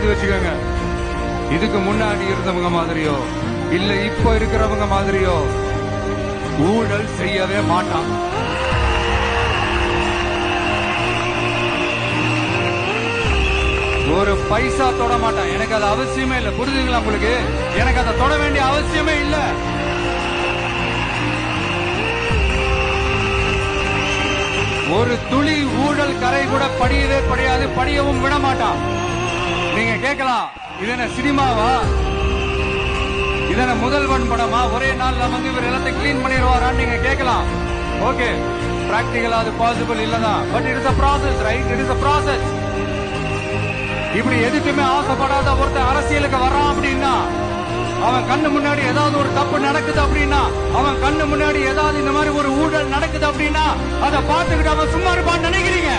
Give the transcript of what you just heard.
எழுதி வச்சுக்கோங்க. இதுக்கு முன்னாடி இருந்தவங்க மாதிரியோ இல்ல இப்ப இருக்கிறவங்க மாதிரியோ ஊழல் செய்யவே மாட்டான். ஒரு பைசா தொட மாட்டான். எனக்கு அது அவசியமே இல்லை. புரிஞ்சுங்களா உங்களுக்கு? எனக்கு அதை தொட வேண்டிய அவசியமே இல்லை. ஒரு துளி ஊழல் கரை கூட படியவே படியாது, படியவும் விட மாட்டான். நீங்க கேட்கலாம், இது என்ன சினிமாவா, இது என்ன முதல்வன் படமா, ஒரே நாள்ல வந்து இவர் எல்லாத்தையும் கிளீன் பண்ணிடுவாரான்னு நீங்க கேட்கலாம். ஓகே, பிராக்டிகலா அது பாசிபிள் இல்லதான். But it is a process, right? It is a process. இப்படி எதுக்குமே ஆசைப்படாத ஒருத்தர் அரசியலுக்கு வரான் அப்படின்னா, அவன் கண்ணு முன்னாடி ஏதாவது ஒரு தப்பு நடக்குது அப்படின்னா, அவன் கண்ணு முன்னாடி ஏதாவது இந்த மாதிரி ஒரு ஊழல் நடக்குது அப்படின்னா, அதை பார்த்துக்கிட்டு அவன் சும்மா இருப்பான்னு நினைக்கிறீங்க?